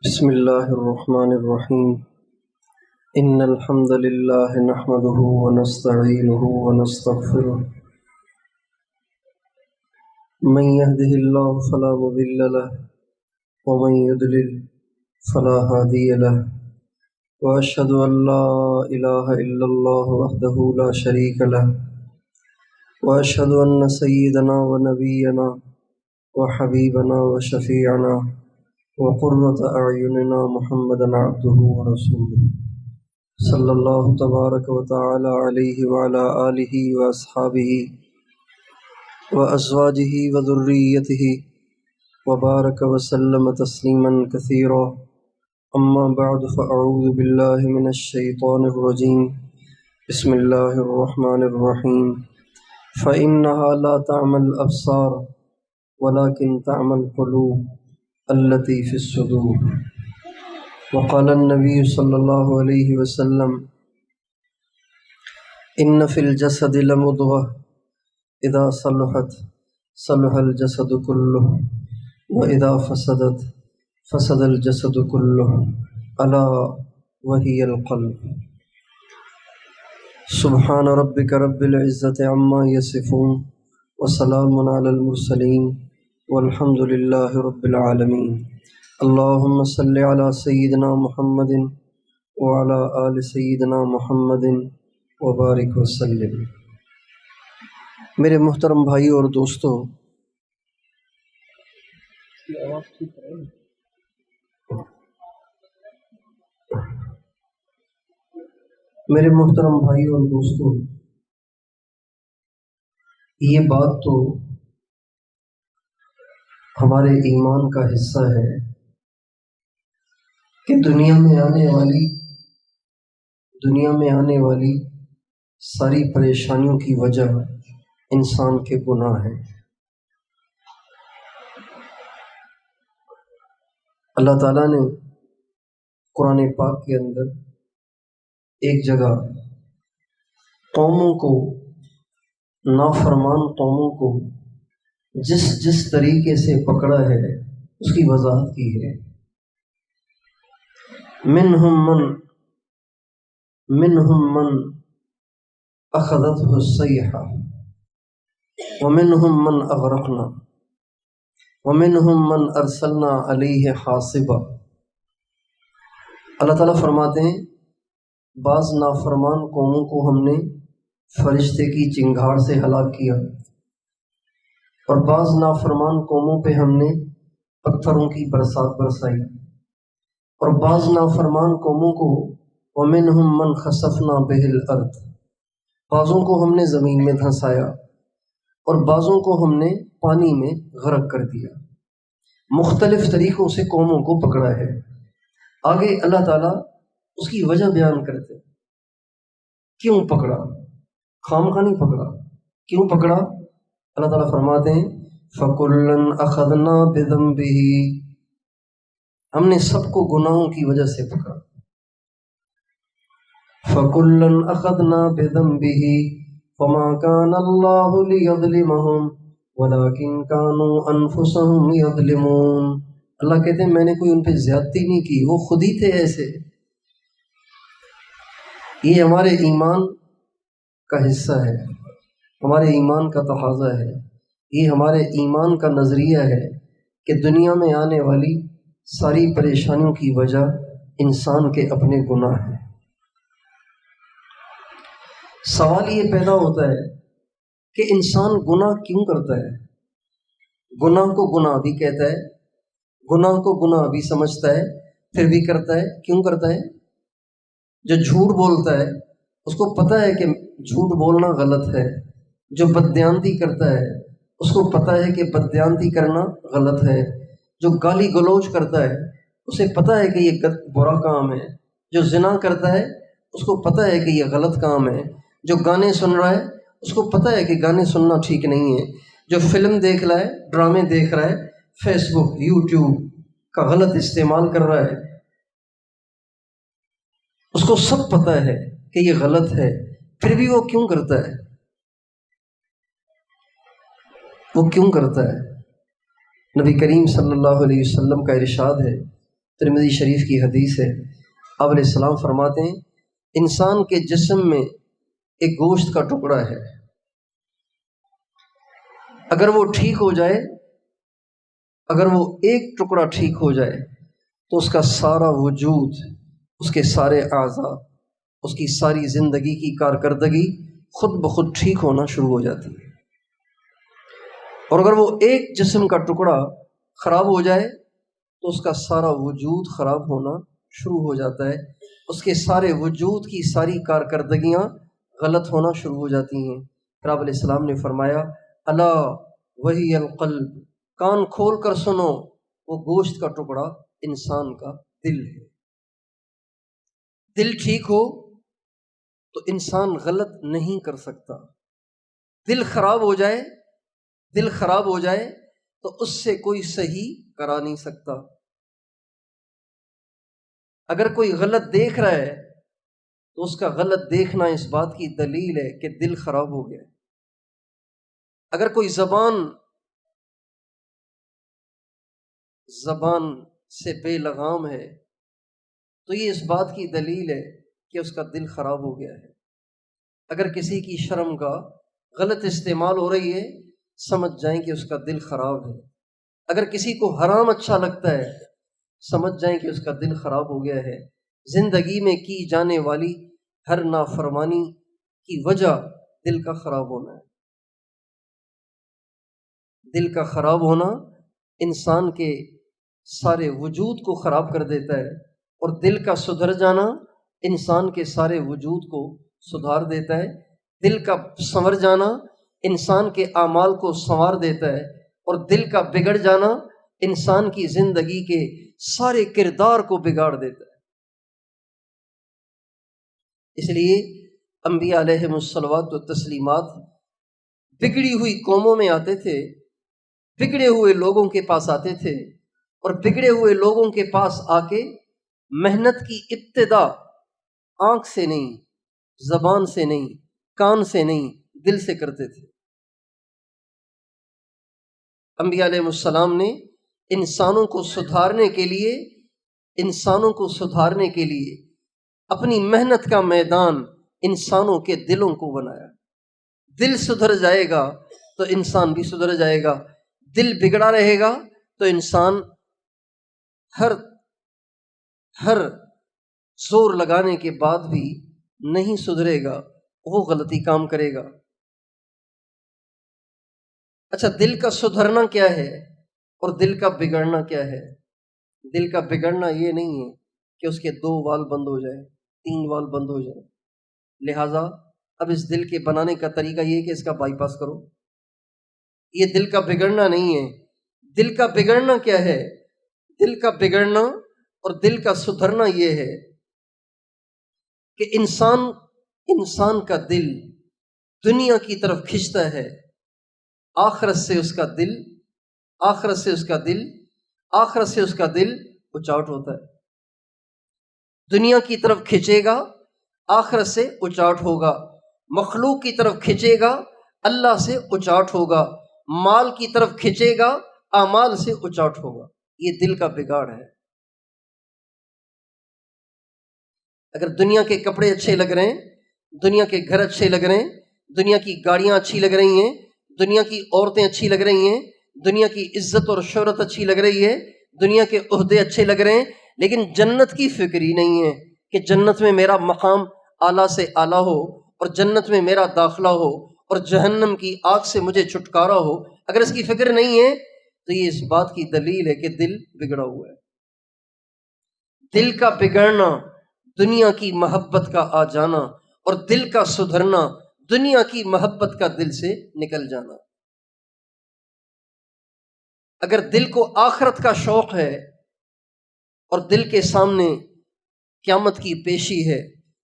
بسم الله الرحمن الرحيم إن الحمد لله نحمده ونستعينه ونستغفره من يهده الله فلا مضل له ومن يضلل فلا هادي له وأشهد أن لا إله إلا الله وحده لا شريك له وأشهد أن سيدنا ونبينا وحبيبنا وشفيعنا وقرة أعيننا محمدا عبده ورسوله صلی اللہ تبارک و تعالی علیہ وعلی آلہ واصحابہ وازواجہ وذریتہ وبارک وسلم تسلیما کثیرا اما بعد فاعوذ باللہ من الشیطان الرجیم بسم اللہ الرحمن الرحیم فإنها لا تعمى الأبصار ولكن تعمى القلوب التي في الصدور وقال النبي صلى الله عليه وسلم إن في الجسد لمضغة إذا صلحت صلح الجسد كله وإذا فسدت فسد الجسد كله ألا وهي القلب سبحان ربك رب العزة عما يصفون وسلام على المرسلين والحمد لله رب العالمين اللهم صل على سيدنا محمد وعلى آل سيدنا محمد وبارک وسلم۔ میرے محترم بھائی اور دوستو، میرے محترم بھائی اور دوستو، یہ بات تو ہمارے ایمان کا حصہ ہے کہ دنیا میں آنے والی ساری پریشانیوں کی وجہ انسان کے گناہ ہیں۔ اللہ تعالیٰ نے قرآن پاک کے اندر ایک جگہ قوموں کو، نافرمان قوموں کو جس طریقے سے پکڑا ہے اس کی وضاحت کی ہے۔ منہم من اخذته الصیحہ ومنہم من اغرقنا ومنہم من ارسلنا علیہ حاصبا۔ اللہ تعالیٰ فرماتے ہیں بعض نافرمان قوموں کو ہم نے فرشتے کی چنگھاڑ سے ہلاک کیا، اور بعض نافرمان قوموں پہ ہم نے پتھروں کی برسات برسائی، اور بعض نافرمان قوموں کو وَمِنْهُمْ مَنْ خَسَفْنَا بِهِ الْأَرْضِ، بعضوں کو ہم نے زمین میں دھنسایا اور بعضوں کو ہم نے پانی میں غرق کر دیا۔ مختلف طریقوں سے قوموں کو پکڑا ہے۔ آگے اللہ تعالیٰ اس کی وجہ بیان کرتے، کیوں پکڑا؟ خامخواہ نہیں پکڑا، کیوں پکڑا؟ اللہ تعالیٰ فرماتے ہیں فَكُلًّا أَخَذْنَا بِذَنبِهِ، ہم نے سب کو گناہوں کی وجہ سے پکڑا۔ فَكُلًّا أَخَذْنَا بِذَنبِهِ فَمَا كَانَ اللَّهُ لِيَظْلِمَهُمْ وَلَكِنْ كَانُوا أَنفُسَهُمْ يَظْلِمُونَ۔ اللہ کہتے ہیں میں نے کوئی ان پہ زیادتی نہیں کی، وہ خود ہی تھے ایسے۔ یہ ہمارے ایمان کا حصہ ہے، ہمارے ایمان کا تقاضا ہے، یہ ہمارے ایمان کا نظریہ ہے کہ دنیا میں آنے والی ساری پریشانیوں کی وجہ انسان کے اپنے گناہ ہیں۔ سوال یہ پیدا ہوتا ہے کہ انسان گناہ کیوں کرتا ہے؟ گناہ کو گناہ بھی کہتا ہے، گناہ کو گناہ بھی سمجھتا ہے، پھر بھی کرتا ہے۔ کیوں کرتا ہے؟ جو جھوٹ بولتا ہے اس کو پتہ ہے کہ جھوٹ بولنا غلط ہے، جو بددیانتی کرتا ہے اس کو پتہ ہے کہ بددیانتی کرنا غلط ہے، جو گالی گلوچ کرتا ہے اسے پتہ ہے کہ یہ برا کام ہے، جو زنا کرتا ہے اس کو پتہ ہے کہ یہ غلط کام ہے، جو گانے سن رہا ہے اس کو پتہ ہے کہ گانے سننا ٹھیک نہیں ہے، جو فلم دیکھ رہا ہے، ڈرامے دیکھ رہا ہے، فیس بک، یوٹیوب کا غلط استعمال کر رہا ہے، اس کو سب پتہ ہے کہ یہ غلط ہے، پھر بھی وہ کیوں کرتا ہے؟ وہ کیوں کرتا ہے؟ نبی کریم صلی اللہ علیہ وسلم کا ارشاد ہے ترمذی شریف کی حدیث ہے، آپ علیہ السلام فرماتے ہیں انسان کے جسم میں ایک گوشت کا ٹکڑا ہے، اگر وہ ٹھیک ہو جائے، اگر وہ ایک ٹکڑا ٹھیک ہو جائے تو اس کا سارا وجود، اس کے سارے اعضاء، اس کی ساری زندگی کی کارکردگی خود بخود ٹھیک ہونا شروع ہو جاتی ہے۔ اور اگر وہ ایک جسم کا ٹکڑا خراب ہو جائے تو اس کا سارا وجود خراب ہونا شروع ہو جاتا ہے، اس کے سارے وجود کی ساری کارکردگیاں غلط ہونا شروع ہو جاتی ہیں۔ پھر آپ علیہ السلام نے فرمایا الا وہی القلب، کان کھول کر سنو، وہ گوشت کا ٹکڑا انسان کا دل ہے۔ دل ٹھیک ہو تو انسان غلط نہیں کر سکتا، دل خراب ہو جائے، دل خراب ہو جائے تو اس سے کوئی صحیح کرا نہیں سکتا۔ اگر کوئی غلط دیکھ رہا ہے تو اس کا غلط دیکھنا اس بات کی دلیل ہے کہ دل خراب ہو گیا۔ اگر کوئی زبان سے بے لگام ہے تو یہ اس بات کی دلیل ہے کہ اس کا دل خراب ہو گیا ہے۔ اگر کسی کی شرم کا غلط استعمال ہو رہی ہے، سمجھ جائیں کہ اس کا دل خراب ہے۔ اگر کسی کو حرام اچھا لگتا ہے، سمجھ جائیں کہ اس کا دل خراب ہو گیا ہے۔ زندگی میں کی جانے والی ہر نافرمانی کی وجہ دل کا خراب ہونا ہے۔ دل کا خراب ہونا انسان کے سارے وجود کو خراب کر دیتا ہے، اور دل کا سدھر جانا انسان کے سارے وجود کو سدھار دیتا ہے۔ دل کا سنور جانا انسان کے اعمال کو سنوار دیتا ہے، اور دل کا بگڑ جانا انسان کی زندگی کے سارے کردار کو بگاڑ دیتا ہے۔ اس لیے انبیاء علیہم الصلوات و تسلیمات بگڑی ہوئی قوموں میں آتے تھے، بگڑے ہوئے لوگوں کے پاس آتے تھے، اور بگڑے ہوئے لوگوں کے پاس آ کے محنت کی ابتدا آنکھ سے نہیں، زبان سے نہیں، کان سے نہیں، دل سے کرتے تھے۔ انبیاء علیہ السلام نے انسانوں کو سدھارنے کے لیے اپنی محنت کا میدان انسانوں کے دلوں کو بنایا۔ دل سدھر جائے گا تو انسان بھی سدھر جائے گا، دل بگڑا رہے گا تو انسان ہر زور لگانے کے بعد بھی نہیں سدھرے گا، وہ غلطی کام کرے گا۔ اچھا، دل کا سدھرنا کیا ہے اور دل کا بگڑنا کیا ہے؟ دل کا بگڑنا یہ نہیں ہے کہ اس کے 2 وال بند ہو جائے، 3 وال بند ہو جائے، لہٰذا اب اس دل کے بنانے کا طریقہ یہ ہے کہ اس کا بائی پاس کرو۔ یہ دل کا بگڑنا نہیں ہے۔ دل کا بگڑنا کیا ہے؟ دل کا بگڑنا اور دل کا سدھرنا یہ ہے کہ انسان کا دل دنیا کی طرف کھنچتا ہے، آخرت سے اس کا دل اچاٹ ہوتا ہے۔ دنیا کی طرف کھنچے گا، آخرت سے اچاٹ ہوگا، مخلوق کی طرف کھنچے گا، اللہ سے اچاٹ ہوگا، مال کی طرف کھنچے گا، اعمال سے اچاٹ ہوگا۔ یہ دل کا بگاڑ ہے۔ اگر دنیا کے کپڑے اچھے لگ رہے ہیں، دنیا کے گھر اچھے لگ رہے ہیں، دنیا کی گاڑیاں اچھی لگ رہی ہیں، دنیا کی عورتیں اچھی لگ رہی ہیں، دنیا کی عزت اور شہرت اچھی لگ رہی ہے، دنیا کے عہدے اچھے لگ رہے ہیں، لیکن جنت کی فکر ہی نہیں ہے کہ جنت میں میرا مقام اعلیٰ سے اعلیٰ ہو، اور جنت میں میرا داخلہ ہو، اور جہنم کی آگ سے مجھے چھٹکارا ہو۔ اگر اس کی فکر نہیں ہے تو یہ اس بات کی دلیل ہے کہ دل بگڑا ہوا ہے۔ دل کا بگڑنا دنیا کی محبت کا آ جانا، اور دل کا سدھرنا دنیا کی محبت کا دل سے نکل جانا۔ اگر دل کو آخرت کا شوق ہے، اور دل کے سامنے قیامت کی پیشی ہے،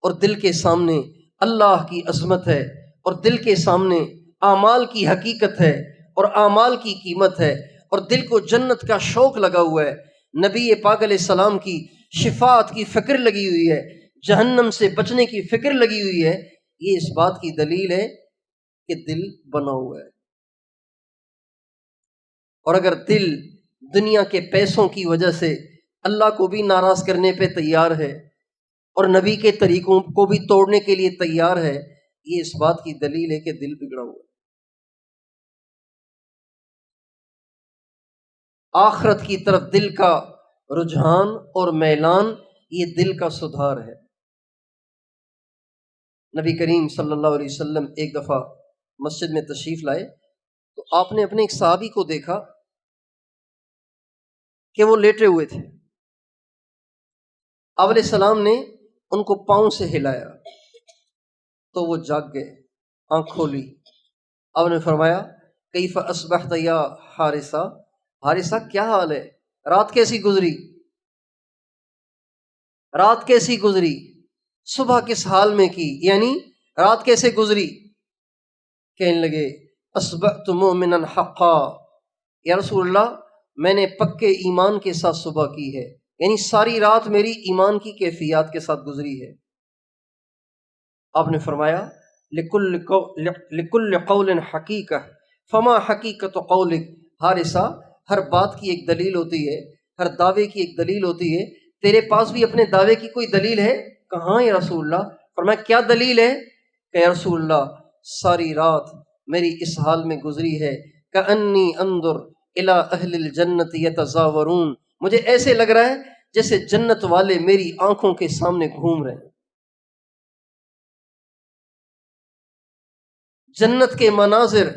اور دل کے سامنے اللہ کی عظمت ہے، اور دل کے سامنے اعمال کی حقیقت ہے اور اعمال کی قیمت ہے، اور دل کو جنت کا شوق لگا ہوا ہے، نبی پاک علیہ السلام کی شفاعت کی فکر لگی ہوئی ہے، جہنم سے بچنے کی فکر لگی ہوئی ہے، یہ اس بات کی دلیل ہے کہ دل بنا ہوا ہے۔ اور اگر دل دنیا کے پیسوں کی وجہ سے، اللہ کو بھی ناراض کرنے پہ تیار ہے اور نبی کے طریقوں کو بھی توڑنے کے لیے تیار ہے، یہ اس بات کی دلیل ہے کہ دل بگڑا ہوا ہے۔ آخرت کی طرف دل کا رجحان اور میلان، یہ دل کا سدھار ہے۔ نبی کریم صلی اللہ علیہ وسلم ایک دفعہ مسجد میں تشریف لائے تو آپ نے اپنے ایک صحابی کو دیکھا کہ وہ لیٹے ہوئے تھے۔ آپ علیہ السلام نے ان کو پاؤں سے ہلایا تو وہ جاگ گئے، آنکھ کھولی۔ آپ نے فرمایا کیف اصبحت یا حارثہ، حارثہ کیا حال ہے، رات کیسی گزری، رات کیسی گزری، صبح کس حال میں کی، یعنی رات کیسے گزری؟ کہنے لگے اصبحت مؤمنا حقا، یا رسول اللہ میں نے پکے ایمان کے ساتھ صبح کی ہے، یعنی ساری رات میری ایمان کی کیفیات کے ساتھ گزری ہے۔ آپ نے فرمایا لکل قول حقیقہ فما حقیقت قولک، حارثہ ہر بات کی ایک دلیل ہوتی ہے، ہر دعوے کی ایک دلیل ہوتی ہے، تیرے پاس بھی اپنے دعوے کی کوئی دلیل ہے؟ کہاں یا رسول اللہ؟ فرمایا کیا دلیل ہے؟ کہ یا رسول اللہ ساری رات میری اس حال میں گزری ہے کأنی انظر الی اہل الجنت یتزاورون، مجھے ایسے لگ رہا ہے جیسے جنت والے میری آنکھوں کے سامنے گھوم رہے ہیں۔ جنت کے مناظر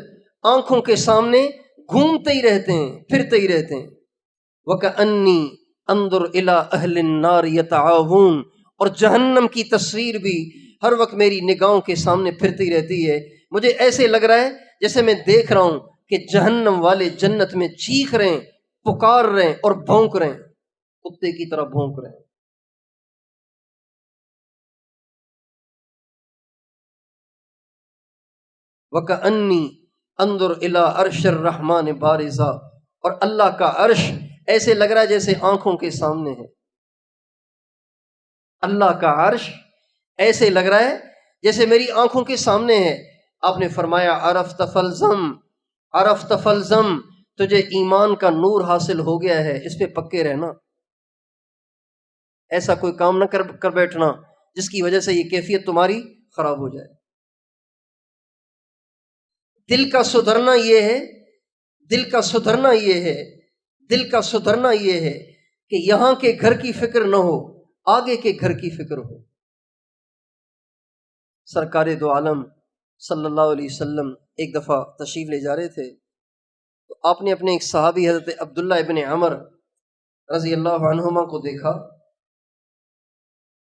آنکھوں کے سامنے گھومتے ہی رہتے ہیں، پھرتے ہی رہتے ہیں۔ وَكَأَنِّي أَنظُرُ إِلَىٰ أَهْلِ النَّارِ يَتَعَاوُونَ، اور جہنم کی تصویر بھی ہر وقت میری نگاہوں کے سامنے پھرتی رہتی ہے۔ مجھے ایسے لگ رہا ہے جیسے میں دیکھ رہا ہوں کہ جہنم والے جنت میں چیخ رہے ہیں، پکار رہے ہیں اور بھونک رہے ہیں، کتے کی طرح بھونک رہے ہیں۔ وَكَأَنِّي انظر الی عرش الرحمن بارزا، اور اللہ کا عرش ایسے لگ رہا ہے جیسے آنکھوں کے سامنے ہے۔ اللہ کا عرش ایسے لگ رہا ہے جیسے میری آنکھوں کے سامنے ہے۔ آپ نے فرمایا عرفت فالزم، عرفت فالزم، تجھے ایمان کا نور حاصل ہو گیا ہے، اس پہ پکے رہنا، ایسا کوئی کام نہ کر بیٹھنا جس کی وجہ سے یہ کیفیت تمہاری خراب ہو جائے۔ دل کا سدھرنا یہ ہے، دل کا سدھرنا یہ ہے، دل کا سدھرنا یہ ہے کہ یہاں کے گھر کی فکر نہ ہو، آگے کے گھر کی فکر ہو۔ سرکار دو عالم صلی اللہ علیہ وسلم ایک دفعہ تشریف لے جا رہے تھے تو آپ نے اپنے ایک صحابی حضرت عبداللہ ابن عمر رضی اللہ عنہما کو دیکھا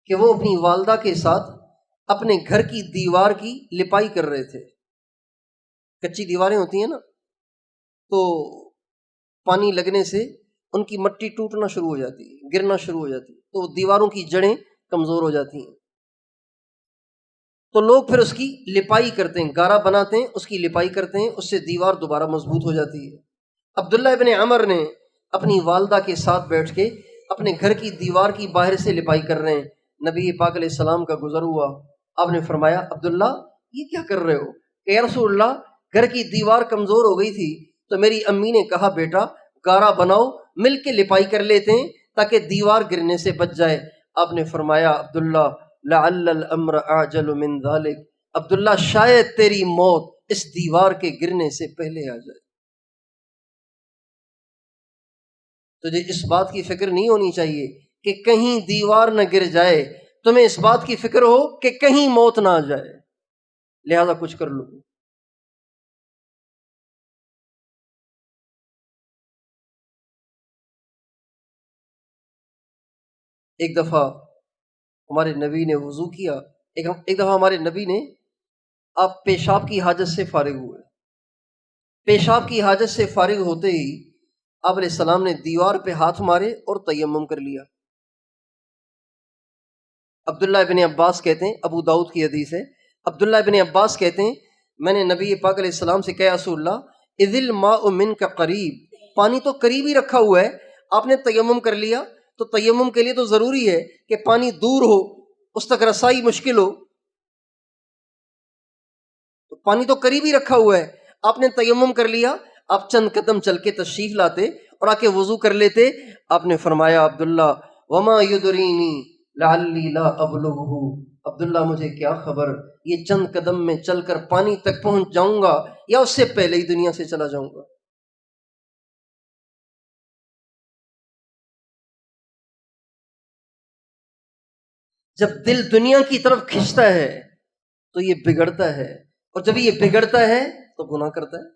کہ وہ اپنی والدہ کے ساتھ اپنے گھر کی دیوار کی لپائی کر رہے تھے۔ کچی دیواریں ہوتی ہیں نا، تو پانی لگنے سے ان کی مٹی ٹوٹنا شروع ہو جاتی ہے، گرنا شروع ہو جاتی ہے، تو دیواروں کی جڑیں کمزور ہو جاتی ہیں، تو لوگ پھر اس کی لپائی کرتے ہیں، گارا بناتے ہیں، اس کی لپائی کرتے ہیں، اس سے دیوار دوبارہ مضبوط ہو جاتی ہے۔ عبداللہ ابن عمر نے اپنی والدہ کے ساتھ بیٹھ کے اپنے گھر کی دیوار کی باہر سے لپائی کر رہے ہیں۔ نبی پاک علیہ السلام کا گزر ہوا، آپ نے فرمایا عبداللہ یہ کیا کر رہے ہو؟ کہ یا رسول اللہ گھر کی دیوار کمزور ہو گئی تھی تو میری امی نے کہا بیٹا گارا بناؤ، مل کے لپائی کر لیتے ہیں تاکہ دیوار گرنے سے بچ جائے۔ آپ نے فرمایا عبداللہ لعل الامر اعجل من ذلک، عبداللہ شاید تیری موت اس دیوار کے گرنے سے پہلے آ جائے۔ تجھے اس بات کی فکر نہیں ہونی چاہیے کہ کہیں دیوار نہ گر جائے، تمہیں اس بات کی فکر ہو کہ کہیں موت نہ آ جائے، لہذا کچھ کر لو۔ ایک دفعہ ہمارے نبی نے وضو کیا، ایک دفعہ ہمارے نبی نے آپ پیشاب کی حاجت سے فارغ ہوئے، پیشاب کی حاجت سے فارغ ہوتے ہی آپ علیہ السلام نے دیوار پہ ہاتھ مارے اور تیمم کر لیا۔ عبداللہ ابن عباس کہتے ہیں، ابو داؤد کی حدیث ہے، عبداللہ ابن عباس کہتے ہیں میں نے نبی پاک علیہ السلام سے کہا رسول اللہ اذ الماء منک قریب، پانی تو قریب ہی رکھا ہوا ہے، آپ نے تیمم کر لیا، تو تیمم کے لیے تو ضروری ہے کہ پانی دور ہو، اس تک رسائی مشکل ہو، تو پانی تو قریب ہی رکھا ہوا ہے، آپ نے تیمم کر لیا، آپ چند قدم چل کے تشریف لاتے اور آ کے وضو کر لیتے. آپ نے فرمایا عبداللہ وما یدرینی لعلی لا ابلغہ، عبداللہ مجھے کیا خبر یہ چند قدم میں چل کر پانی تک پہنچ جاؤں گا یا اس سے پہلے ہی دنیا سے چلا جاؤں گا. جب دل دنیا کی طرف کھنچتا ہے تو یہ بگڑتا ہے، اور جب یہ بگڑتا ہے تو گناہ کرتا ہے.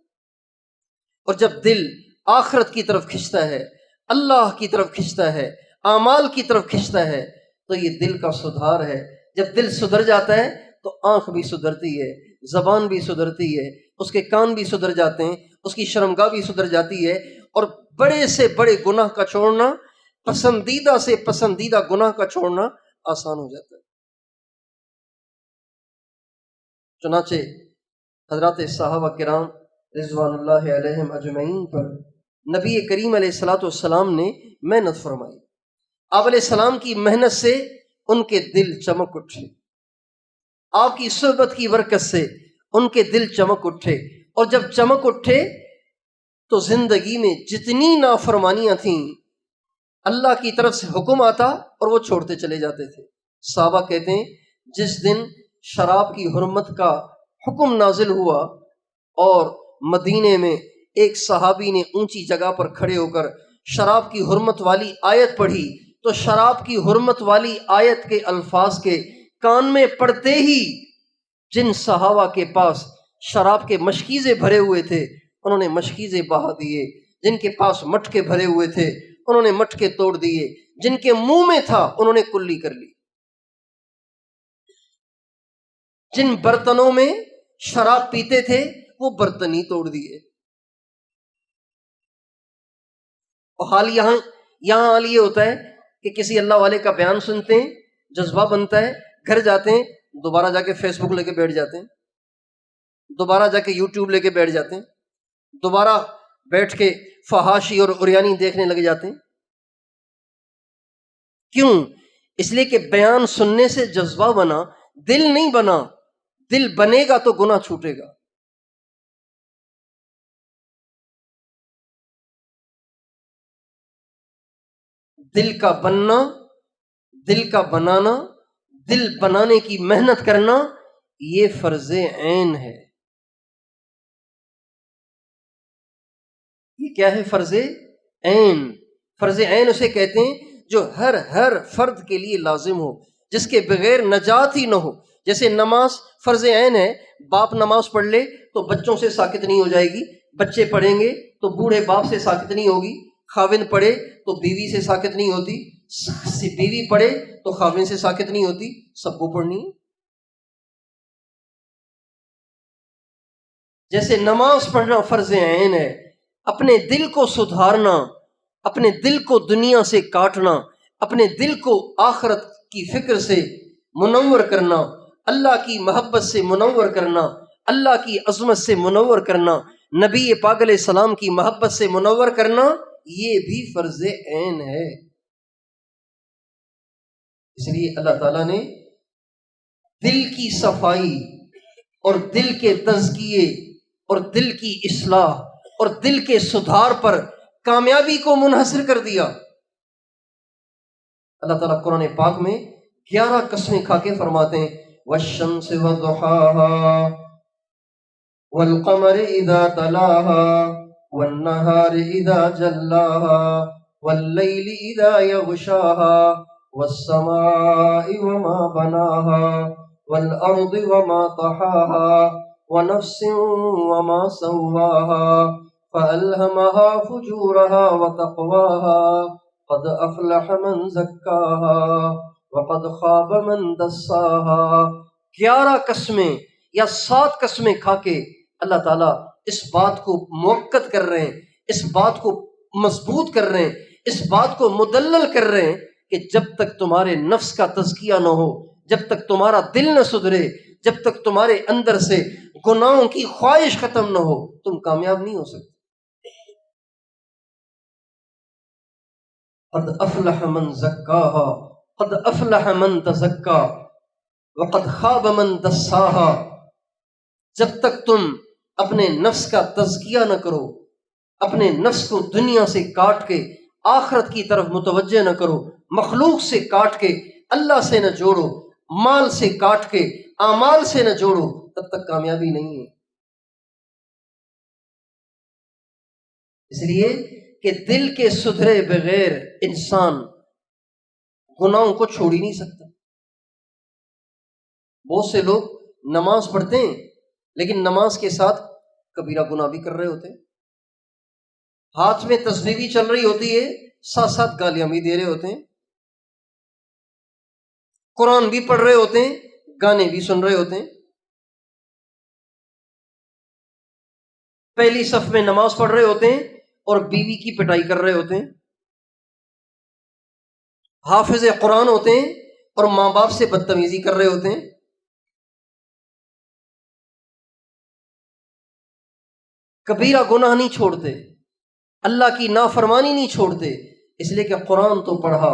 اور جب دل آخرت کی طرف کھنچتا ہے، اللہ کی طرف کھنچتا ہے، اعمال کی طرف کھنچتا ہے، تو یہ دل کا سدھار ہے. جب دل سدھر جاتا ہے تو آنکھ بھی سدھرتی ہے، زبان بھی سدھرتی ہے، اس کے کان بھی سدھر جاتے ہیں، اس کی شرمگاہ بھی سدھر جاتی ہے، اور بڑے سے بڑے گناہ کا چھوڑنا، پسندیدہ سے پسندیدہ گناہ کا چھوڑنا آسان ہو جاتا ہے. چنانچہ حضرات صحابہ کرام رضوان اللہ علیہم اجمعین پر نبی کریم علیہ الصلوۃ والسلام نے محنت فرمائی. آپ علیہ السلام کی محنت سے ان کے دل چمک اٹھے، آپ کی صحبت کی برکت سے ان کے دل چمک اٹھے، اور جب چمک اٹھے تو زندگی میں جتنی نافرمانیاں تھیں اللہ کی طرف سے حکم آتا اور وہ چھوڑتے چلے جاتے تھے. صحابہ کہتے ہیں جس دن شراب کی حرمت کا حکم نازل ہوا اور مدینے میں ایک صحابی نے اونچی جگہ پر کھڑے ہو کر شراب کی حرمت والی آیت پڑھی، تو شراب کی حرمت والی آیت کے الفاظ کے کان میں پڑتے ہی جن صحابہ کے پاس شراب کے مشکیزے بھرے ہوئے تھے انہوں نے مشکیزے بہا دیے، جن کے پاس مٹکے بھرے ہوئے تھے انہوں نے مٹکے توڑ دیے، جن کے منہ میں تھا انہوں نے کلی کر لی. جن برتنوں میں شراب پیتے تھے وہ برتن ہی توڑ دیے. اور حال یہاں حال یہ ہوتا ہے کہ کسی اللہ والے کا بیان سنتے ہیں، جذبہ بنتا ہے، گھر جاتے ہیں، دوبارہ جا کے فیس بک لے کے بیٹھ جاتے ہیں، دوبارہ جا کے یوٹیوب لے کے بیٹھ جاتے ہیں، دوبارہ بیٹھ کے فحاشی اور عریانی دیکھنے لگ جاتے ہیں. کیوں؟ اس لیے کہ بیان سننے سے جذبہ بنا، دل نہیں بنا. دل بنے گا تو گناہ چھوٹے گا. دل کا بننا، دل کا بنانا، دل بنانے کی محنت کرنا یہ فرض عین ہے. یہ کیا ہے؟ فرض عین. فرض عین اسے کہتے ہیں جو ہر فرد کے لیے لازم ہو، جس کے بغیر نجات ہی نہ ہو. جیسے نماز فرض عین ہے، باپ نماز پڑھ لے تو بچوں سے ساکت نہیں ہو جائے گی، بچے پڑھیں گے تو بوڑھے باپ سے ساکت نہیں ہوگی، خاوند پڑھے تو بیوی سے ساکت نہیں ہوتی، بیوی پڑھے تو خاوند سے ساکت نہیں ہوتی، سب کو پڑھنی ہے. جیسے نماز پڑھنا فرض عین ہے، اپنے دل کو سدھارنا، اپنے دل کو دنیا سے کاٹنا، اپنے دل کو آخرت کی فکر سے منور کرنا، اللہ کی محبت سے منور کرنا، اللہ کی عظمت سے منور کرنا، نبی پاک علیہ السلام کی محبت سے منور کرنا، یہ بھی فرض عین ہے. اس لیے اللہ تعالیٰ نے دل کی صفائی اور دل کے تزکیے اور دل کی اصلاح اور دل کے سدھار پر کامیابی کو منحصر کر دیا. اللہ تعالیٰ قرآن پاک میں 11 قسمیں کھا کے فرماتے ہیں والشمس وضحاها والقمر اذا تلاها والنهار اذا جلاها والليل اذا يغشاها والسماء وما بناها والارض وما طحاها ونفس وما سواها فألهمها فجورها وتقواها قد افلح من زکاها وقد خاب من دساها. 11 قسمیں یا 7 قسمیں کھا کے اللہ تعالیٰ اس بات کو موقت کر رہے ہیں، اس بات کو مضبوط کر رہے ہیں، اس بات کو مدلل کر رہے ہیں کہ جب تک تمہارے نفس کا تزکیہ نہ ہو، جب تک تمہارا دل نہ سدھرے، جب تک تمہارے اندر سے گناہوں کی خواہش ختم نہ ہو، تم کامیاب نہیں ہو سکتے. قد افلح من زکاها قد افلح من تزکا وقد خاب من دساها. جب تک تم اپنے نفس کا تزکیہ نہ کرو، اپنے نفس کو دنیا سے کاٹ کے آخرت کی طرف متوجہ نہ کرو، مخلوق سے کاٹ کے اللہ سے نہ جوڑو، مال سے کاٹ کے اعمال سے نہ جوڑو، تب تک کامیابی نہیں ہے۔ اس لیے کہ دل کے سدھرے بغیر انسان گناہوں کو چھوڑ ہی نہیں سکتا۔ بہت سے لوگ نماز پڑھتے ہیں لیکن نماز کے ساتھ کبیرہ گناہ بھی کر رہے ہوتے ہیں، ہاتھ میں تسبیح بھی چل رہی ہوتی ہے، ساتھ ساتھ گالیاں بھی دے رہے ہوتے ہیں، قرآن بھی پڑھ رہے ہوتے ہیں، گانے بھی سن رہے ہوتے ہیں، پہلی صف میں نماز پڑھ رہے ہوتے ہیں اور بیوی کی پٹائی کر رہے ہوتے ہیں، حافظ قرآن ہوتے ہیں اور ماں باپ سے بدتمیزی کر رہے ہوتے ہیں۔ کبیرہ گناہ نہیں چھوڑتے، اللہ کی نافرمانی نہیں چھوڑتے، اس لیے کہ قرآن تو پڑھا،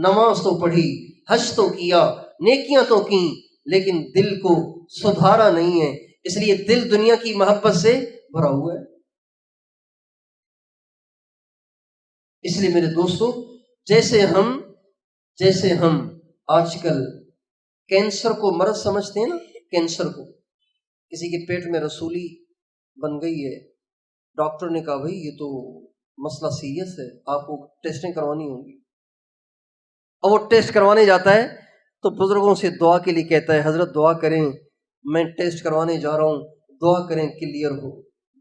نماز تو پڑھی، حج تو کیا، نیکیاں تو کی، لیکن دل کو سدھارا نہیں ہے، اس لیے دل دنیا کی محبت سے بھرا ہوا ہے۔ اس لیے میرے دوستو، جیسے ہم آج کل کینسر کو مرض سمجھتے ہیں نا، کینسر کو کسی کے پیٹ میں رسولی بن گئی ہے، ڈاکٹر نے کہا بھائی یہ تو مسئلہ سیریس ہے، آپ کو ٹیسٹنگ کروانی ہوں گی، اور وہ ٹیسٹ کروانے جاتا ہے تو بزرگوں سے دعا کے لیے کہتا ہے حضرت دعا کریں، میں ٹیسٹ کروانے جا رہا ہوں، دعا کریں کلیئر ہو،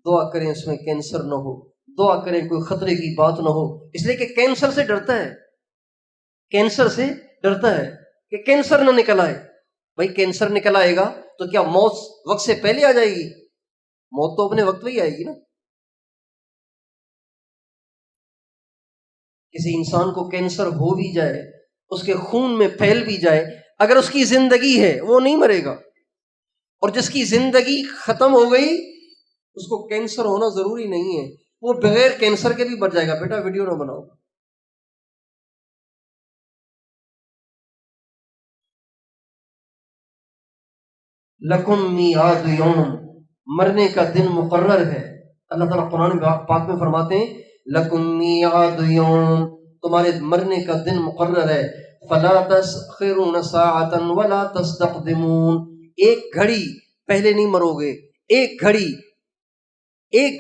دعا کریں اس میں کینسر نہ ہو، دعا کریں کوئی خطرے کی بات نہ ہو، اس لیے کہ کینسر سے ڈرتا ہے، کینسر سے ڈرتا ہے کہ کینسر نہ نکل آئے۔ بھائی کینسر نکل آئے گا تو کیا موت وقت سے پہلے آ جائے گی؟ موت تو اپنے وقت پہ ہی آئے گی نا۔ کسی انسان کو کینسر ہو بھی جائے، اس کے خون میں پھیل بھی جائے، اگر اس کی زندگی ہے وہ نہیں مرے گا، اور جس کی زندگی ختم ہو گئی اس کو کینسر ہونا ضروری نہیں ہے، وہ بغیر کینسر کے بھی بچ جائے گا۔ بیٹا ویڈیو نہ بناؤ۔ لکم میعاد یوم، مرنے کا دن مقرر ہے۔ اللہ تعالیٰ قرآن پاک میں فرماتے ہیں لکم میعاد یوم، تمہارے مرنے کا دن مقرر ہے، فلا تستأخرون ساعۃ ولا تستقدمون، ایک گھڑی پہلے نہیں مرو گے، ایک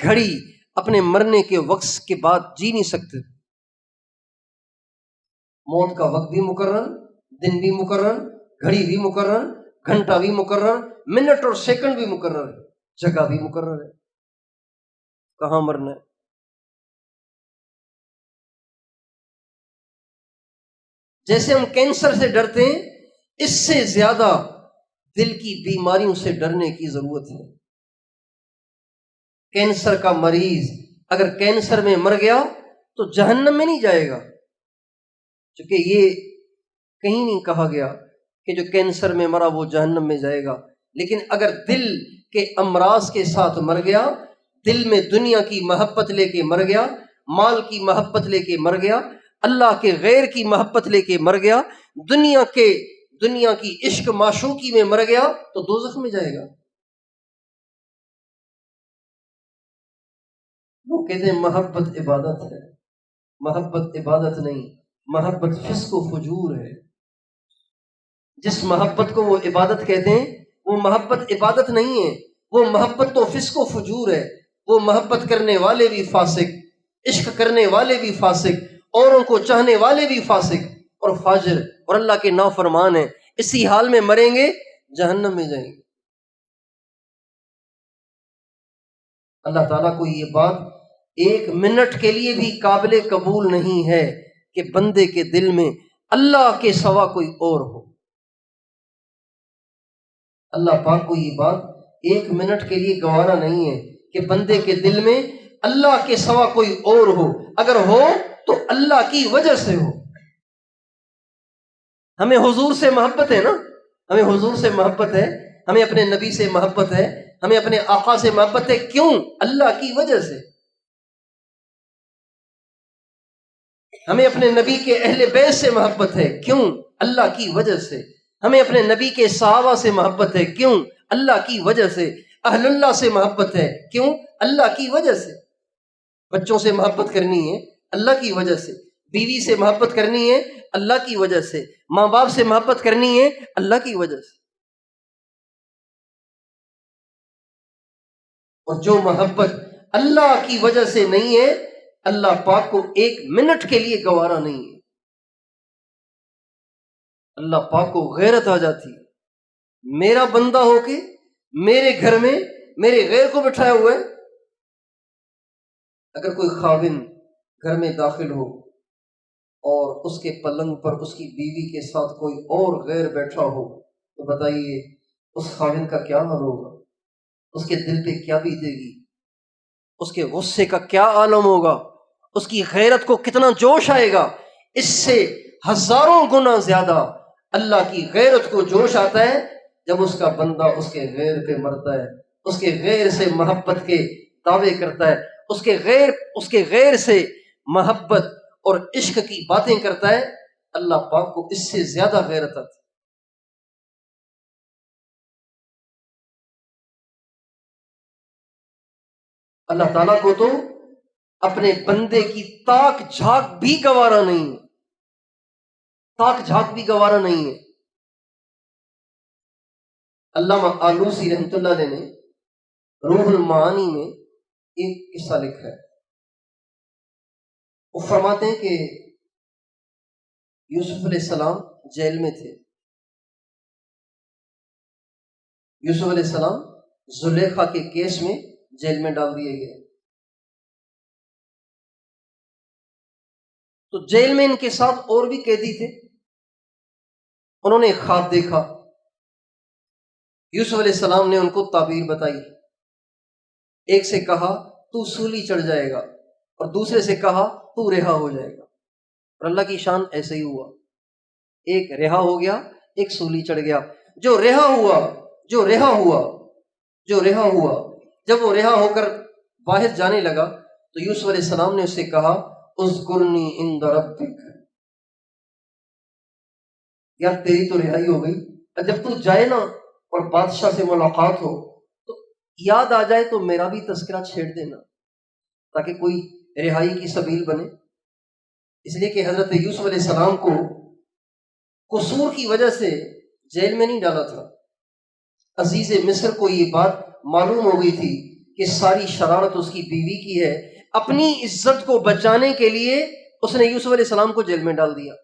گھڑی اپنے مرنے کے وقت کے بعد جی نہیں سکتے۔ موت کا وقت بھی مقرر، دن بھی مقرر، گھڑی بھی مقرر، گھنٹہ بھی مقرر، منٹ اور سیکنڈ بھی مقرر ہے، جگہ بھی مقرر ہے، کہاں مرنا ہے۔ جیسے ہم کینسر سے ڈرتے ہیں، اس سے زیادہ دل کی بیماریوں سے ڈرنے کی ضرورت ہے۔ کینسر کا مریض اگر کینسر میں مر گیا تو جہنم میں نہیں جائے گا، چونکہ یہ کہیں نہیں کہا گیا کہ جو کینسر میں مرا وہ جہنم میں جائے گا، لیکن اگر دل کے امراض کے ساتھ مر گیا، دل میں دنیا کی محبت لے کے مر گیا، مال کی محبت لے کے مر گیا، اللہ کے غیر کی محبت لے کے مر گیا، دنیا کی عشق معشوقی میں مر گیا تو دوزخ میں جائے گا۔ وہ کہتے ہیں محبت عبادت ہے، محبت عبادت نہیں، محبت فسق و فجور ہے۔ جس محبت کو وہ عبادت کہتے ہیں وہ محبت عبادت نہیں ہے، وہ محبت تو فسق و فجور ہے۔ وہ محبت کرنے والے بھی فاسق، عشق کرنے والے بھی فاسق، اوروں کو چاہنے والے بھی فاسق اور فاجر اور اللہ کے نافرمان ہیں، اسی حال میں مریں گے جہنم میں جائیں گے۔ اللہ تعالیٰ کو یہ بات ایک منٹ کے لیے بھی قابل قبول نہیں ہے کہ بندے کے دل میں اللہ کے سوا کوئی اور ہو۔ اللہ پاک کو یہ بات ایک منٹ کے لیے گوارا نہیں ہے کہ بندے کے دل میں اللہ کے سوا کوئی اور ہو، اگر ہو تو اللہ کی وجہ سے ہو۔ ہمیں حضور سے محبت ہے نا، ہمیں حضور سے محبت ہے، ہمیں اپنے نبی سے محبت ہے، ہمیں اپنے آقا سے محبت ہے، کیوں؟ اللہ کی وجہ سے۔ ہمیں اپنے نبی کے اہل بیت سے محبت ہے، کیوں؟ اللہ کی وجہ سے۔ ہمیں اپنے نبی کے صحابہ سے محبت ہے، کیوں؟ اللہ کی وجہ سے۔ اہل اللہ سے محبت ہے، کیوں؟ اللہ کی وجہ سے۔ بچوں سے محبت کرنی ہے اللہ کی وجہ سے، بیوی سے محبت کرنی ہے اللہ کی وجہ سے، ماں باپ سے محبت کرنی ہے اللہ کی وجہ سے۔ اور جو محبت اللہ کی وجہ سے نہیں ہے، اللہ پاک کو ایک منٹ کے لیے گوارا نہیں ہے۔ اللہ پاک کو غیرت آ جاتی ہے، میرا بندہ ہو کے میرے گھر میں میرے غیر کو بٹھایا ہوا ہے۔ اگر کوئی خاوند گھر میں داخل ہو اور اس کے پلنگ پر اس کی بیوی کے ساتھ کوئی اور غیر بیٹھا ہو تو بتائیے اس خاوند کا کیا حال ہوگا؟ اس کے دل پہ کیا بیتے گی؟ اس کے غصے کا کیا عالم ہوگا؟ اس کی غیرت کو کتنا جوش آئے گا؟ اس سے ہزاروں گنا زیادہ اللہ کی غیرت کو جوش آتا ہے جب اس کا بندہ اس کے غیر پہ مرتا ہے، اس کے غیر سے محبت کے دعوے کرتا ہے، اس کے غیر سے محبت اور عشق کی باتیں کرتا ہے، اللہ پاک کو اس سے زیادہ غیرت آتی ہے۔ اللہ تعالیٰ کو تو اپنے بندے کی تاک جھاک بھی گوارا نہیں ہے، تاک جھاک بھی گوارا نہیں ہے۔ علامہ آلوسی رحمۃ اللہ علیہ نے روح المعانی میں ایک قصہ لکھا ہے۔ وہ فرماتے ہیں کہ یوسف علیہ السلام جیل میں تھے۔ یوسف علیہ السلام زلیخا کے کیس میں جیل میں ڈال دیے گئے۔ تو جیل میں ان کے ساتھ اور بھی قیدی تھے، انہوں نے ایک خواب دیکھا۔ یوسف علیہ السلام نے ان کو تعبیر بتائی۔ ایک سے کہا تو سولی چڑھ جائے گا، اور دوسرے سے کہا تو رہا ہو جائے گا۔ اور اللہ کی شان ایسے ہی ہوا، ایک رہا ہو گیا، ایک سولی چڑھ گیا۔ جو رہا ہوا جب وہ رہا ہو کر باہر جانے لگا تو یوسف علیہ السلام نے اس سے کہا اذکرنی عند ربک، یار تیری تو رہائی ہو گئی، جب تو جائے نا اور بادشاہ سے ملاقات ہو تو یاد آ جائے تو میرا بھی تذکرہ چھیڑ دینا تاکہ کوئی رہائی کی سبیل بنے۔ اس لیے کہ حضرت یوسف علیہ السلام کو قصور کی وجہ سے جیل میں نہیں ڈالا تھا۔ عزیز مصر کو یہ بات معلوم ہو گئی تھی کہ ساری شرارت اس کی بیوی کی ہے، اپنی عزت کو بچانے کے لیے اس نے یوسف علیہ السلام کو جیل میں ڈال دیا،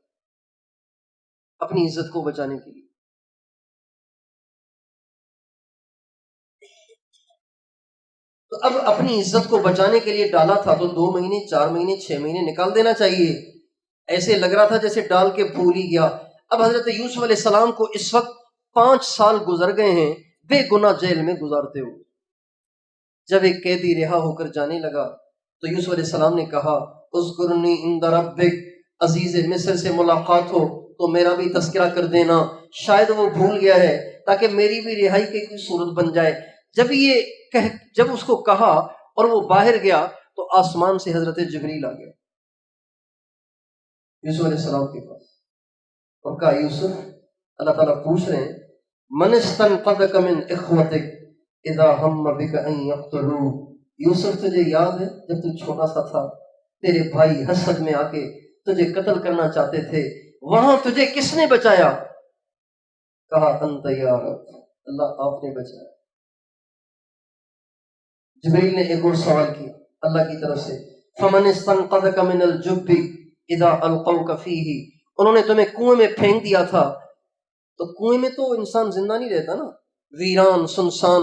اپنی عزت کو بچانے کے لیے۔ تو اب اپنی عزت کو بچانے کے لیے ڈالا تھا تو 2 مہینے 4 مہینے 6 مہینے نکال دینا چاہیے، ایسے لگ رہا تھا جیسے ڈال کے بھول ہی گیا۔ اب حضرت یوسف علیہ السلام کو اس وقت 5 سال گزر گئے ہیں بے گناہ جیل میں گزارتے ہوئے۔ جب ایک قیدی رہا ہو کر جانے لگا تو یوسف علیہ السلام نے کہا اذکرنی عند ربک، عزیز مصر سے ملاقات ہو تو میرا بھی تذکرہ کر دینا، شاید وہ بھول گیا ہے تاکہ میری بھی رہائی کی کوئی صورت بن جائے۔ جب اس کو کہا اور وہ باہر گیا تو آسمان سے حضرت جبریل آ گیا یوسف علیہ السلام کے پاس اور کہا یوسف، اللہ تعالیٰ پوچھ رہے ہیں من استنقذک من اخوتک اذا ہم بک ان یقتلوک، یوسف تجھے یاد ہے جب تو چھوٹا سا تھا، تیرے بھائی حسد میں آ کے تجھے قتل کرنا چاہتے تھے، وہاں تجھے کس نے بچایا؟ کہا انت یا رب، اللہ آپ نے بچایا۔ جبریل نے ایک اور سوال کیا اللہ کی طرف سے، فمن استنقذک من الجب اذا القوک فیہ، انہوں نے تمہیں کنویں میں پھینک دیا تھا، تو کنویں میں تو انسان زندہ نہیں رہتا نا، ویران سنسان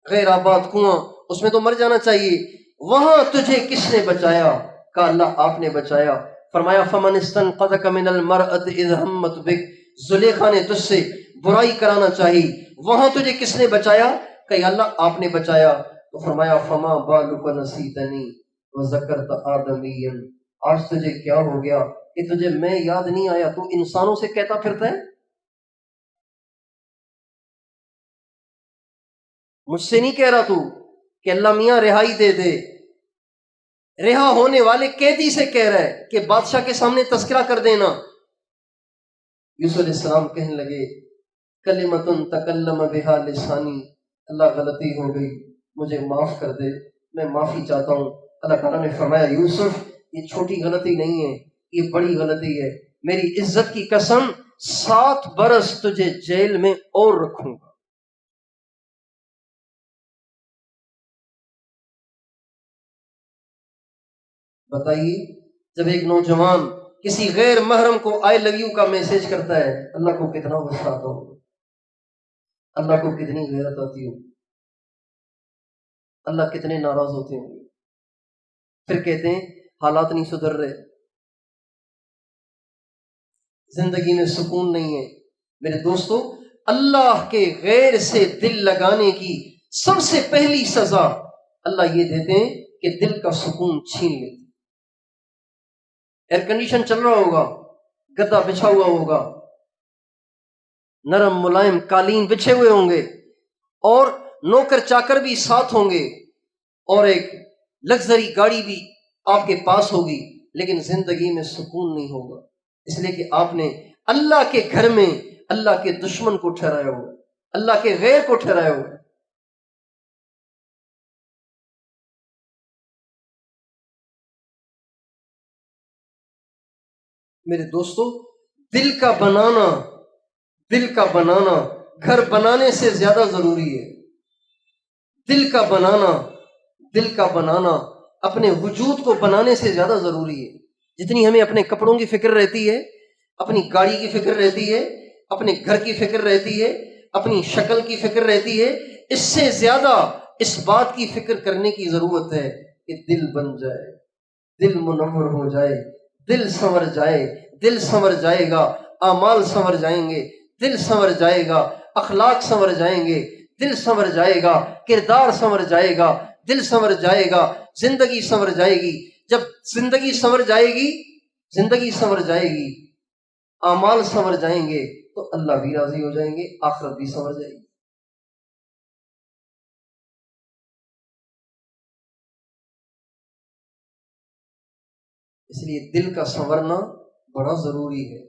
غیر آباد کنواں، اس میں تو مر جانا چاہیے، وہاں تجھے کس نے بچایا؟ کہا اللہ آپ نے بچایا۔ فرمایا فمن استنقذک من المرأة اذ ہمت بک، زلیخا نے تجھ سے برائی کرانا چاہی، وہاں تجھے کس نے بچایا؟ کہ اللہ آپ نے بچایا۔ تو فرمایا فما بالک نسیتنی وذکرت آدمیا، آج تجھے کیا ہو گیا کہ تجھے میں یاد نہیں آیا، تو انسانوں سے کہتا پھرتا ہے، مجھ سے نہیں کہہ رہا تو کہ اللہ میاں رہائی دے دے، رہا ہونے والے قیدی سے کہہ رہا ہے کہ بادشاہ کے سامنے تذکرہ کر دینا۔ یوسف علیہ السلام کہنے لگے کلمۃ تکلم بہا لسانی، اللہ غلطی ہو گئی، مجھے معاف کر دے، میں معافی چاہتا ہوں۔ اللہ تعالیٰ نے فرمایا یوسف یہ چھوٹی غلطی نہیں ہے، یہ بڑی غلطی ہے، میری عزت کی قسم 7 برس تجھے جیل میں اور رکھوں گا۔ بتائیے جب ایک نوجوان کسی غیر محرم کو آئی لو یو کا میسج کرتا ہے، اللہ کو کتنا غصہ آتا ہوگا، اللہ کو کتنی غیرت آتی ہوگی، اللہ کتنے ناراض ہوتے ہوں گے۔ پھر کہتے ہیں حالات نہیں سدھر رہے، زندگی میں سکون نہیں ہے۔ میرے دوستو، اللہ کے غیر سے دل لگانے کی سب سے پہلی سزا اللہ یہ دیتے ہیں کہ دل کا سکون چھین لیتے۔ ایئر کنڈیشن چل رہا ہوگا، گدا بچھا ہوا ہوگا، نرم ملائم قالین بچھے ہوئے ہوں گے، اور نوکر چاکر بھی ساتھ ہوں گے، اور ایک لگژری گاڑی بھی آپ کے پاس ہوگی، لیکن زندگی میں سکون نہیں ہوگا، اس لیے کہ آپ نے اللہ کے گھر میں اللہ کے دشمن کو ٹھہرایا ہوا، اللہ کے غیر کو ٹھہرایا ہوا۔ میرے دوستو، دل کا بنانا گھر بنانے سے زیادہ ضروری ہے۔ دل کا بنانا اپنے وجود کو بنانے سے زیادہ ضروری ہے۔ جتنی ہمیں اپنے کپڑوں کی فکر رہتی ہے، اپنی گاڑی کی فکر رہتی ہے، اپنے گھر کی فکر رہتی ہے، اپنی شکل کی فکر رہتی ہے، اس سے زیادہ اس بات کی فکر کرنے کی ضرورت ہے کہ دل بن جائے، دل منور ہو جائے، دل سنور جائے۔ دل سنور جائے گا، اعمال سنور جائیں گے، دل سنور جائے گا، اخلاق سنور جائیں گے، دل سنور جائے گا، کردار سنور جائے گا، دل سنور جائے گا، زندگی سنور جائے گی۔ جب زندگی سنور جائے گی، اعمال سنور جائیں گے تو اللہ بھی راضی ہو جائیں گے، آخرت بھی سنور جائے گی۔ اس لیے دل کا سنورنا بڑا ضروری ہے۔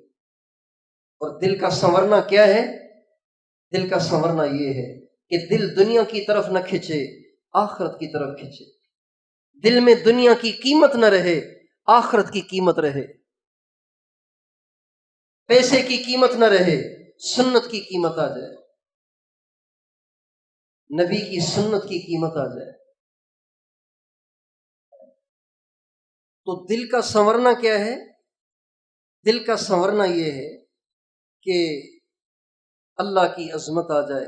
اور دل کا سنورنا کیا ہے؟ دل کا سنورنا یہ ہے کہ دل دنیا کی طرف نہ کھنچے، آخرت کی طرف کھنچے۔ دل میں دنیا کی قیمت نہ رہے، آخرت کی قیمت رہے۔ پیسے کی قیمت نہ رہے، سنت کی قیمت آ جائے، نبی کی سنت کی قیمت آ جائے۔ تو دل کا سنورنا کیا ہے؟ دل کا سنورنا یہ ہے کہ اللہ کی عظمت آ جائے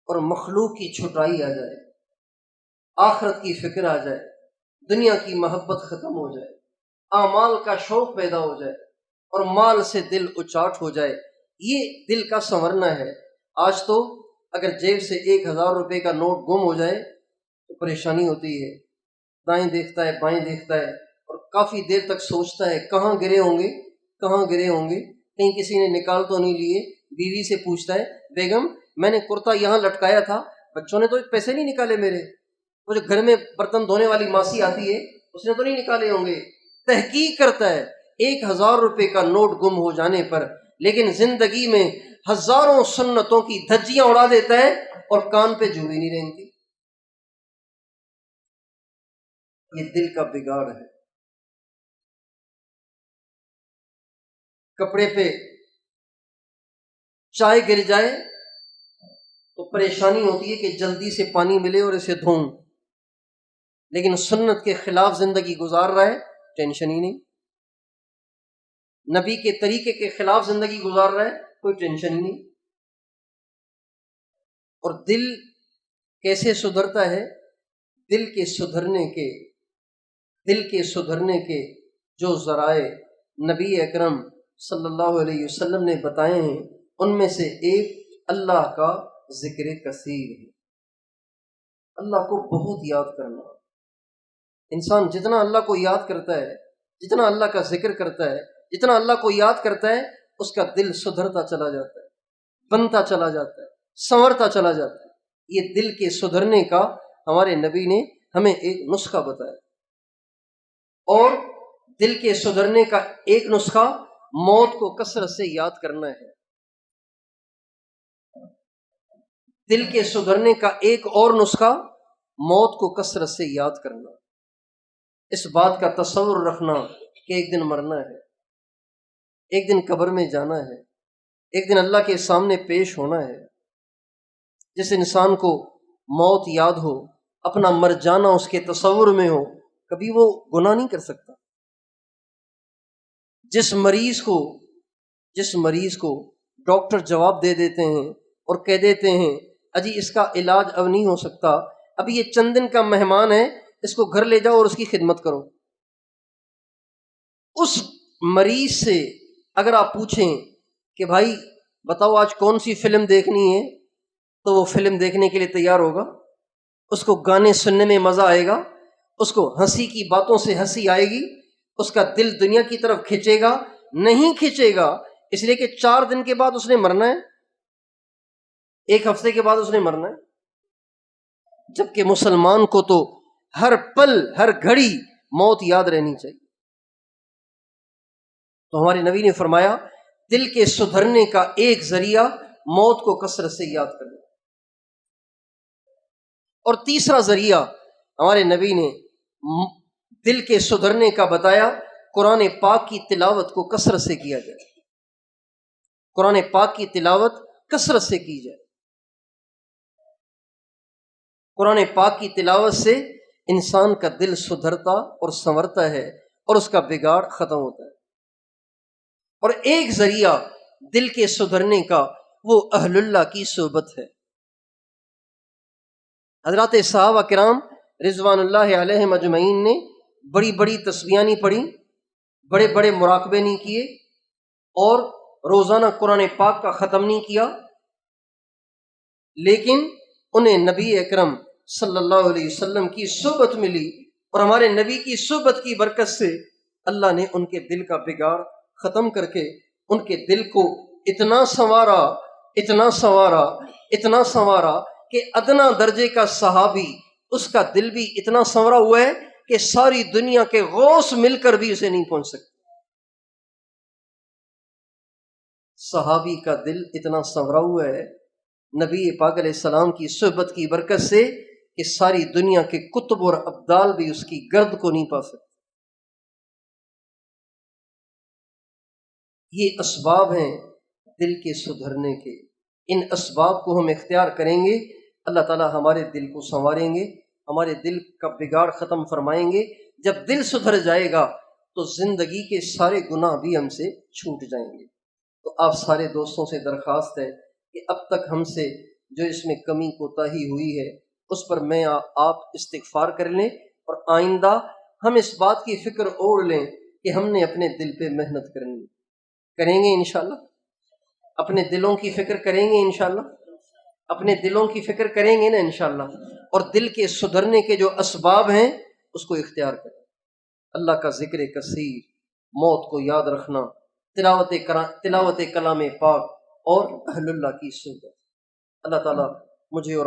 اور مخلوق کی چھٹائی آ جائے، آخرت کی فکر آ جائے، دنیا کی محبت ختم ہو جائے، اعمال کا شوق پیدا ہو جائے، اور مال سے دل اچاٹ ہو جائے۔ یہ دل کا سنورنا ہے۔ آج تو اگر جیب سے 1000 روپے کا نوٹ گم ہو جائے تو پریشانی ہوتی ہے، دائیں دیکھتا ہے، بائیں دیکھتا ہے، اور کافی دیر تک سوچتا ہے کہاں گرے ہوں گے، کہیں کسی نے نکال تو نہیں لیے۔ بیوی سے پوچھتا ہے، بیگم میں نے کرتا یہاں لٹکایا تھا، بچوں نے تو پیسے نہیں نکالے میرے، وہ جو گھر میں برتن دھونے والی ماسی آتی ہے اس نے تو نہیں نکالے ہوں گے۔ تحقیق کرتا ہے 1000 روپے کا نوٹ گم ہو جانے پر، لیکن زندگی میں ہزاروں سنتوں کی دھجیاں اڑا دیتا ہے اور کان پہ جو بھی نہیں رہتی۔ یہ دل کا بگاڑ ہے۔ کپڑے پہ چائے گر جائے تو پریشانی ہوتی ہے کہ جلدی سے پانی ملے اور اسے دھوؤں، لیکن سنت کے خلاف زندگی گزار رہا ہے، ٹینشن ہی نہیں۔ نبی کے طریقے کے خلاف زندگی گزار رہا ہے، کوئی ٹینشن ہی نہیں۔ اور دل کیسے سدھرتا ہے؟ دل کے سدھرنے کے جو ذرائع نبی اکرم صلی اللہ علیہ وسلم نے بتائے ہیں، ان میں سے ایک اللہ کا ذکر کثیر ہے۔ اللہ کو بہت یاد کرنا۔ انسان جتنا اللہ کو یاد کرتا ہے، جتنا اللہ کا ذکر کرتا ہے، جتنا اللہ کو یاد کرتا ہے، اس کا دل سدھرتا چلا جاتا ہے، بنتا چلا جاتا ہے، سنورتا چلا جاتا ہے۔ یہ دل کے سدھرنے کا ہمارے نبی نے ہمیں ایک نسخہ بتایا، اور دل کے سدھرنے کا ایک نسخہ موت کو کثرت سے یاد کرنا ہے۔ دل کے سدھرنے کا ایک اور نسخہ موت کو کثرت سے یاد کرنا۔ اس بات کا تصور رکھنا کہ ایک دن مرنا ہے، ایک دن قبر میں جانا ہے، ایک دن اللہ کے سامنے پیش ہونا ہے۔ جس انسان کو موت یاد ہو، اپنا مر جانا اس کے تصور میں ہو، کبھی وہ گناہ نہیں کر سکتا۔ جس مریض کو ڈاکٹر جواب دے دیتے ہیں اور کہہ دیتے ہیں اجی اس کا علاج اب نہیں ہو سکتا، ابھی یہ چند دن کا مہمان ہے، اس کو گھر لے جاؤ اور اس کی خدمت کرو، اس مریض سے اگر آپ پوچھیں کہ بھائی بتاؤ آج کون سی فلم دیکھنی ہے، تو وہ فلم دیکھنے کے لیے تیار ہوگا، اس کو گانے سننے میں مزہ آئے گا، اس کو ہنسی کی باتوں سے ہنسی آئے گی، اس کا دل دنیا کی طرف کھینچے گا؟ نہیں کھینچے گا، اس لیے کہ 4 دن کے بعد اس نے مرنا ہے، 1 ہفتے کے بعد اس نے مرنا ہے۔ جبکہ مسلمان کو تو ہر پل ہر گھڑی موت یاد رہنی چاہیے۔ تو ہمارے نبی نے فرمایا دل کے سدھرنے کا ایک ذریعہ موت کو کثرت سے یاد کرنا، اور تیسرا ذریعہ ہمارے نبی نے دل کے سدھرنے کا بتایا، قرآن پاک کی تلاوت کو کثرت سے کیا جائے، قرآن پاک کی تلاوت کثرت سے کی جائے۔ قرآن پاک کی تلاوت سے انسان کا دل سدھرتا اور سنورتا ہے اور اس کا بگاڑ ختم ہوتا ہے۔ اور ایک ذریعہ دل کے سدھرنے کا وہ اہل اللہ کی صحبت ہے۔ حضرات صحابہ کرام رضوان اللہ علیہم اجمعین نے بڑی بڑی تسبیحاں نہیں پڑھی، بڑے بڑے مراقبے نہیں کیے، اور روزانہ قرآن پاک کا ختم نہیں کیا، لیکن انہیں نبی اکرم صلی اللہ علیہ وسلم کی صحبت ملی، اور ہمارے نبی کی صحبت کی برکت سے اللہ نے ان کے دل کا بگاڑ ختم کر کے ان کے دل کو اتنا سنوارا، اتنا سنوارا، اتنا سنوارا کہ ادنا درجے کا صحابی اس کا دل بھی اتنا سنورا ہوا ہے کہ ساری دنیا کے غوث مل کر بھی اسے نہیں پہنچ سکتے۔ صحابی کا دل اتنا سنورا ہوا ہے نبی پاک علیہ السلام کی صحبت کی برکت سے کہ ساری دنیا کے کتب اور ابدال بھی اس کی گرد کو نہیں پا سکتے۔ یہ اسباب ہیں دل کے سدھرنے کے، ان اسباب کو ہم اختیار کریں گے، اللہ تعالیٰ ہمارے دل کو سنواریں گے، ہمارے دل کا بگاڑ ختم فرمائیں گے۔ جب دل سدھر جائے گا تو زندگی کے سارے گناہ بھی ہم سے چھوٹ جائیں گے۔ تو آپ سارے دوستوں سے درخواست ہے کہ اب تک ہم سے جو اس میں کمی کوتاہی ہوئی ہے اس پر میں آپ استغفار کر لیں، اور آئندہ ہم اس بات کی فکر اوڑھ لیں کہ ہم نے اپنے دل پہ محنت کریں گے انشاءاللہ، اپنے دلوں کی فکر کریں گے انشاءاللہ، اپنے دلوں کی فکر کریں گے نا انشاءاللہ، اور دل کے سدھرنے کے جو اسباب ہیں اس کو اختیار کریں۔ اللہ کا ذکر کثیر، موت کو یاد رکھنا، تلاوت کلام پاک اور اہل اللہ کی صحبت۔ اللہ تعالیٰ مجھے اور